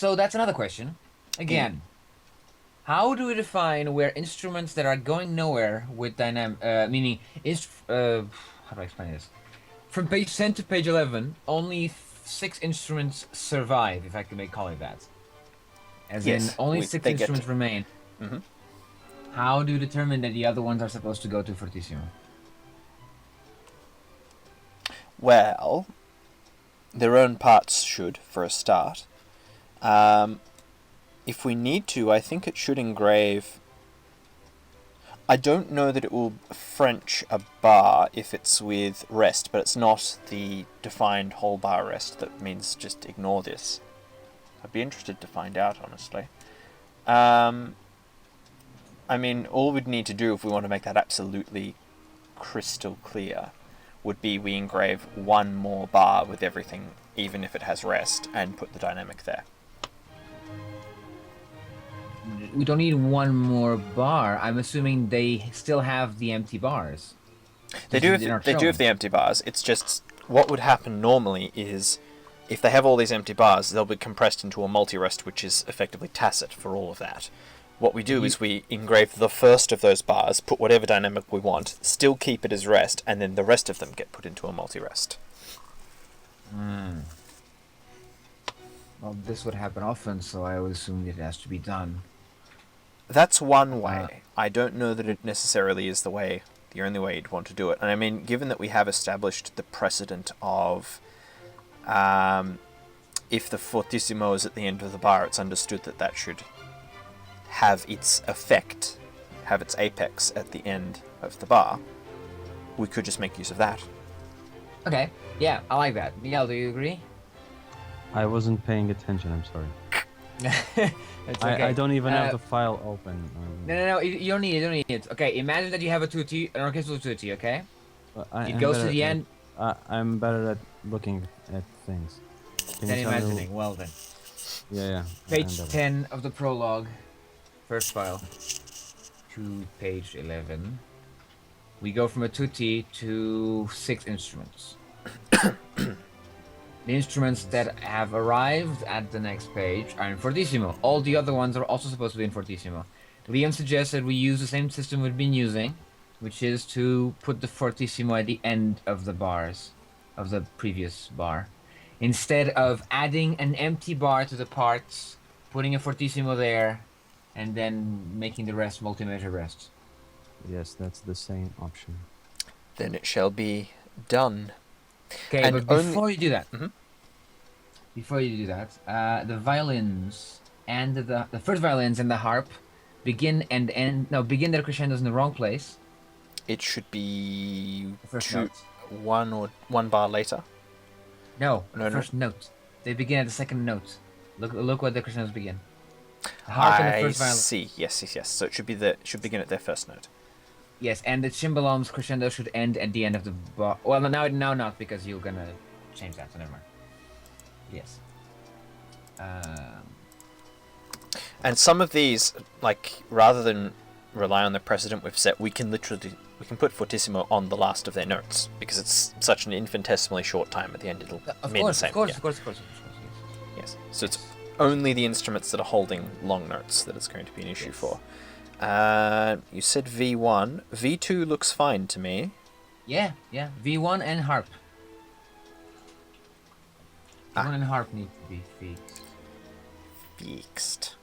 So that's another question. Again, how do we define where instruments that are going nowhere with dynamic, meaning is how do I explain this? From page 10 to page 11, only 6 instruments survive, if I can call it that. As in, Yes, only six they get. instruments remain. hmm How do you determine that the other ones are supposed to go to Fortissimo? Well, their own parts should, for a start. If we need to, I think it should engrave. I don't know that it will French a bar if it's with rest, but it's not the defined whole bar rest. That means just ignore this. I'd be interested to find out, honestly. I mean, all we'd need to do if we want to make that absolutely crystal clear would be we engrave one more bar with everything, even if it has rest, and put the dynamic there. We don't need one more bar. I'm assuming they still have the empty bars. They do have the empty bars. It's just what would happen normally is if they have all these empty bars, they'll be compressed into a multi-rest, which is effectively tacit for all of that. What we do is we engrave the first of those bars, put whatever dynamic we want, still keep it as rest, and then the rest of them get put into a multi-rest. Well, this would happen often, so I would assume it has to be done. That's one way. I don't know that it necessarily is the only way you'd want to do it. And I mean, given that we have established the precedent of if the fortissimo is at the end of the bar, it's understood that that should have its effect, have its apex at the end of the bar. We could just make use of that. Okay, yeah, I like that. Miguel, do you agree? I wasn't paying attention, I'm sorry. It's okay. I don't even have the file open. No, you don't need it, you don't need it. Okay, imagine that you have a tutti, an orchestral tutti, okay? It goes to the end. I'm better at looking at things. Than imagining, well then. Yeah. Page 10 of the prologue, first file, to page 11. We go from a tutti to 6 instruments. The instruments that have arrived at the next page are in fortissimo. All the other ones are also supposed to be in fortissimo. Liam suggests that we use the same system we've been using, which is to put the fortissimo at the end of the bars, of the previous bar. Instead of adding an empty bar to the parts, putting a fortissimo there, and then making the rest multi-measure rests. Yes, that's the same option. Then it shall be done. Okay, And but before you do that, the violins and the first violins and the harp begin their crescendos in the wrong place. It should be The first note. one bar later. No, No. first note. They begin at the second note. Look where the crescendos begin. The harp and the first violin. See. Yes. So it should begin at their first note. Yes, and the cimbalom's crescendo should end at the end of the bar. Well, now not, because you're gonna change that, so never mind. Yes. And some of these, like, rather than rely on the precedent we've set, we can put fortissimo on the last of their notes, because it's such an infinitesimally short time at the end. It'll mean the same. Of course, Yes. So it's only the instruments that are holding long notes that it's going to be an issue for. You said V1. V2 looks fine to me. Yeah. V1 and harp. V1 and harp need to be fixed. Fixed.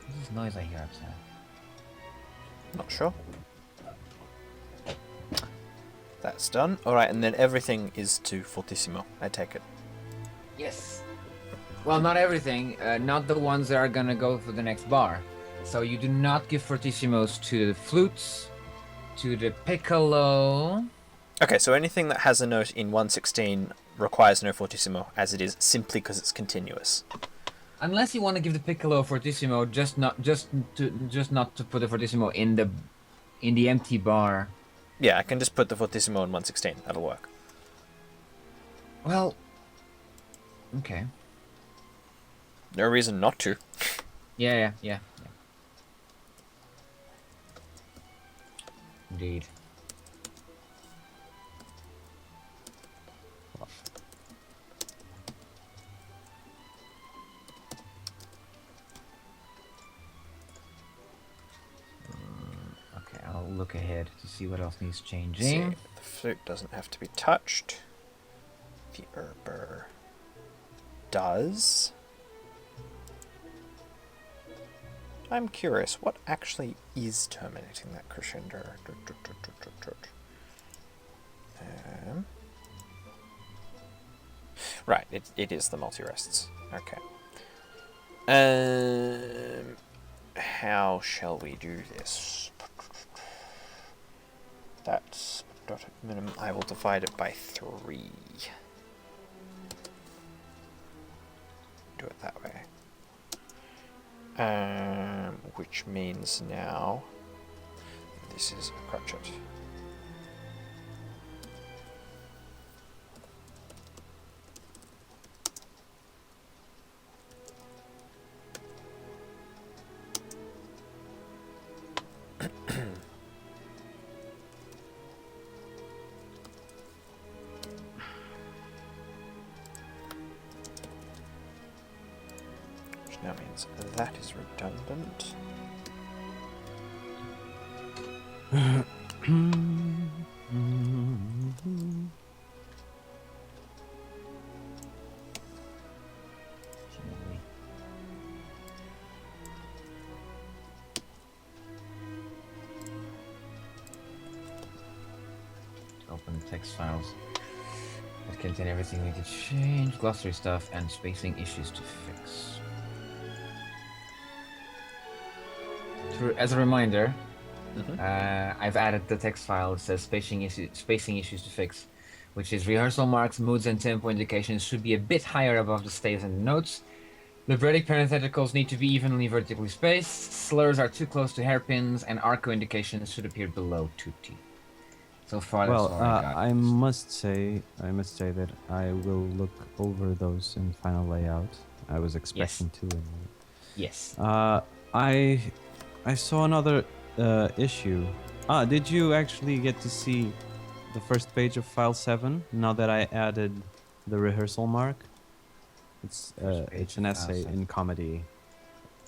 What's this noise I hear outside? Not sure. That's done. Alright, and then everything is to fortissimo, I take it. Yes. Well, not everything. Not the ones that are gonna go for the next bar. So you do not give fortissimos to the flutes, to the piccolo. Okay, so anything that has a note in 116 requires no fortissimo, as it is, simply because it's continuous. Unless you want to give the piccolo a fortissimo, just not to put the fortissimo in the empty bar. Yeah, I can just put the fortissimo in 116. That'll work. Well, okay. No reason not to. Yeah. Indeed. Okay, I'll look ahead to see what else needs changing. See, the flute doesn't have to be touched. The herber does. I'm curious, what actually is terminating that crescendo? Right, it is the multi-rests. Okay. How shall we do this? That's dot at minimum. I will divide it by 3. Do it that way. Which means now this is a crotchet. Which now means that is redundant. Open the text files that contain everything we could change, glossary stuff, and spacing issues to fix. As a reminder, I've added the text file that says spacing issues to fix, which is rehearsal marks, moods, and tempo indications should be a bit higher above the staves and the notes. Librettic parentheticals need to be evenly vertically spaced. Slurs are too close to hairpins, and arco indications should appear below tutti. So far, that's all I got. I must say that I will look over those in final layout. I was expecting to. Anyway. Yes. I saw another issue. Did you actually get to see the first page of file 7? Now that I added the rehearsal mark, it's an essay in comedy,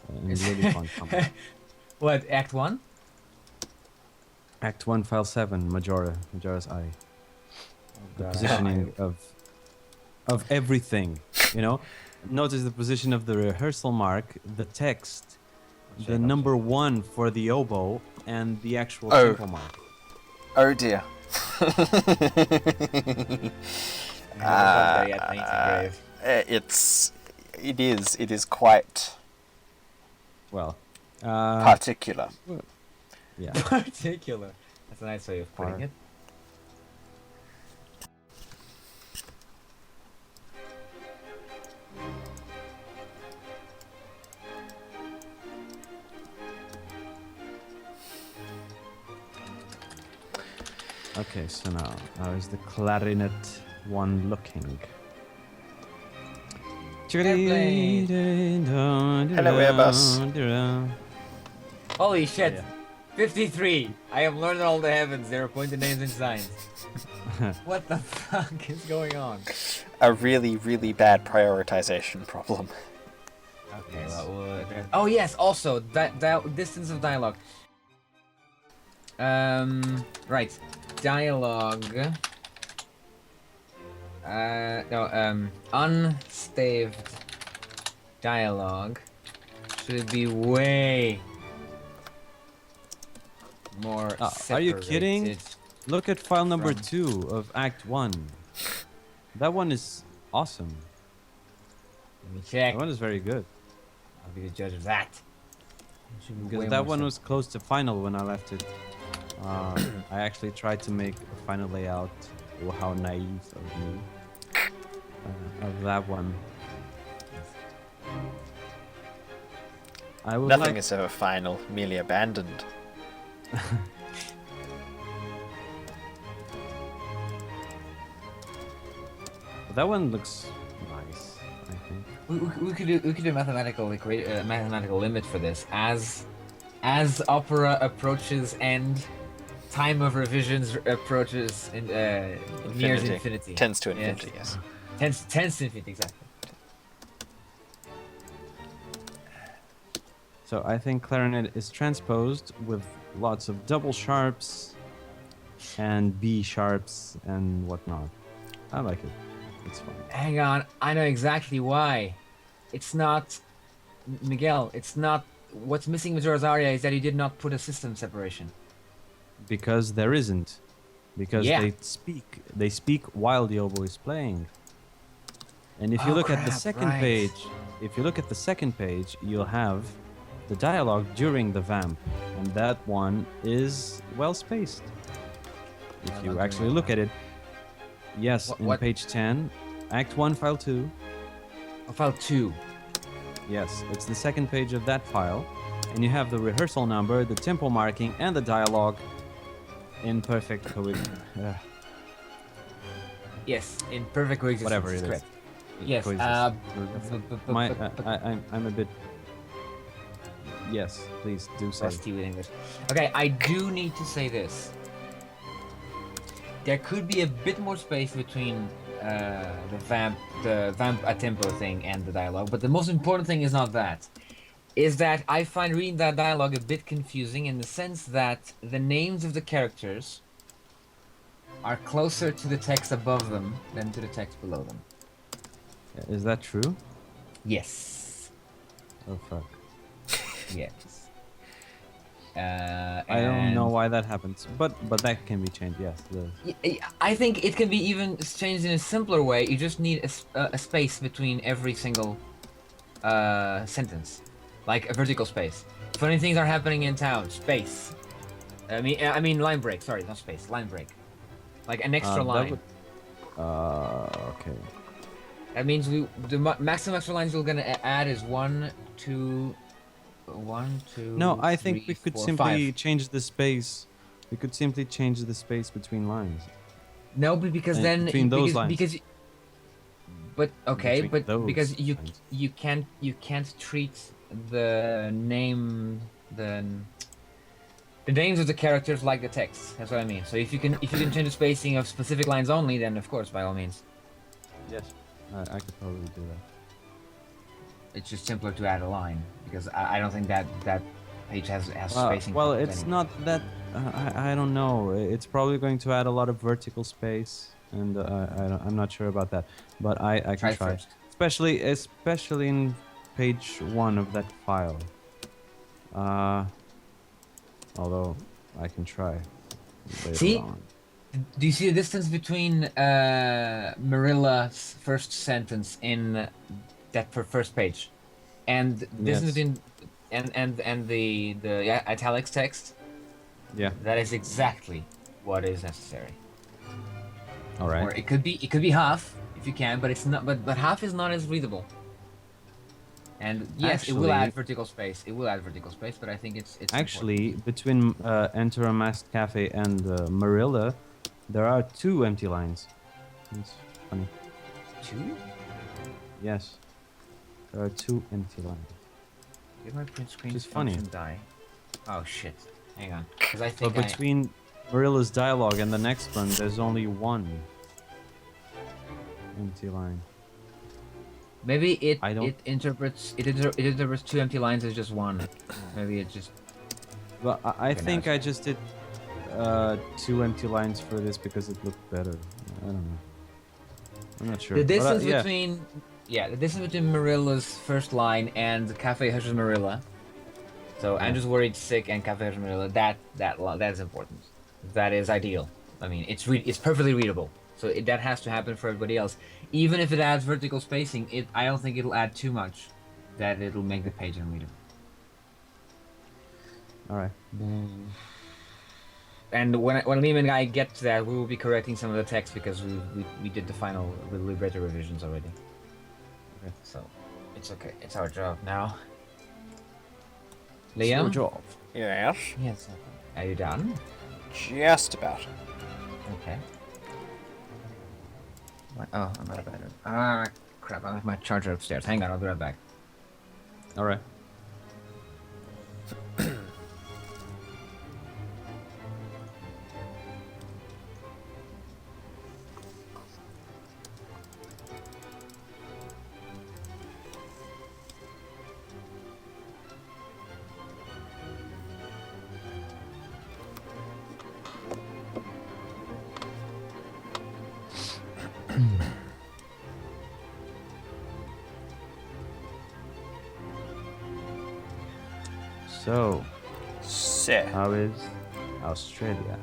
in Lilypond comedy. What, Act 1? Act 1, file 7, Majora's Eye. The positioning of everything, you know. Notice the position of the rehearsal mark, the text, the number 1 for the oboe, and the actual tempo mark. Oh dear. It is quite particular. Yeah. Particular. That's a nice way of putting it. Okay, so now how is the clarinet one looking? Hello, Airbus. Holy shit! 53! I have learned all the heavens. There are pointed names and signs. What the fuck is going on? A really, really bad prioritization problem. Okay, well, oh yes, also, distance of dialogue. Right. Dialogue. Unstaved dialogue should be way more separated. Are you kidding? Look at file number 2 of Act 1. That one is awesome. Let me check. That one is very good. I'll be the judge of that. Because that one was close to final when I left it. I actually tried to make a final layout. Oh, how naive of me. Of that one. I would Nothing is ever final, merely abandoned. That one looks nice, I think. We could do a mathematical mathematical limit for this as Opera approaches end. Time of revisions approaches in nears infinity. Tends to infinity, yes. Tends to infinity, exactly. So I think clarinet is transposed with lots of double sharps and B sharps and whatnot. I like it. It's fine. Hang on, I know exactly why. It's not Miguel. It's not. What's missing in Majora's Aria is that you did not put a system separation. Because there isn't. Because Yeah. they speak while the oboe is playing. And if you look at the second page, you'll have the dialogue during the vamp, and that one is well spaced. If you actually look at it, yes, in page 10, Act 1, File 2. Oh, File 2. Yes, it's the second page of that file, and you have the rehearsal number, the tempo marking, and the dialogue in perfect Yes, in perfect coexistence. whatever it is. Correct. Yes. I'm a bit. Yes, please do say. Rusty with English. Okay, I do need to say this. There could be a bit more space between the vamp a tempo thing and the dialogue, but the most important thing is not that. Is that I find reading that dialogue a bit confusing in the sense that the names of the characters are closer to the text above them than to the text below them. Is that true? Yes. Oh fuck. Yes. I don't know why that happens, but that can be changed. Yes. I think it can be even changed in a simpler way. You just need a space between every single sentence, like a vertical space. Funny things are happening in town. Space. I mean line break. Sorry, not space. Line break. Like an extra line. Okay. That means the maximum extra lines we're gonna add is 1, 2. No, I think 3, we could 4, simply 5. change the space. We could simply change the space between lines. No, but because then between those lines. because but okay, Between but because those you lines. you can't treat the name the names of the characters like the text. That's what I mean. So if you can change the spacing of specific lines only, then of course by all means. Yes. I could probably do that. It's just simpler to add a line because I don't think that page has spacing. Well, problems it's anyway. not that. I don't know. It's probably going to add a lot of vertical space, and I'm not sure about that. But I can try. First. Especially in page 1 of that file. Although I can try. See? On. Do you see the distance between Marilla's first sentence in that first page, and the distance between and the italics text? Yeah. That is exactly what is necessary. All right. Or it could be half if you can, but it's not. But half is not as readable. And yes, it will add vertical space. It will add vertical space, but I think it's actually important. Between Enter a Masked Cafe and Marilla, there are 2 empty lines. It's funny. 2? Yes. There are 2 empty lines. Did my print screen Which is funny. Die? Oh shit! Hang on, because I think. But between Marilla's dialogue and the next one, there's only 1 empty line. Maybe it interprets 2 empty lines as just 1. Maybe it just. Well, I think I just did 2 empty lines for this because it looked better. I don't know. I'm not sure. The distance between the distance between Marilla's first line and Cafe Hush's Marilla. So Andrew's worried sick and Cafe Hush's Marilla. That is important. That is ideal. I mean, it's perfectly readable. So that has to happen for everybody else. Even if it adds vertical spacing, I don't think it'll add too much that it'll make the page unreadable. All right. And when Liam and I get to that, we will be correcting some of the text because we did the final libretto revisions already. Okay. So it's okay. It's our job now. It's your Liam? job. Yes. Yes. Are you done? Just about. Okay. Oh, I'm out of battery. Ah, crap! I left my charger upstairs. Hang on, I'll be right back. All right. So, Set. how is Australia?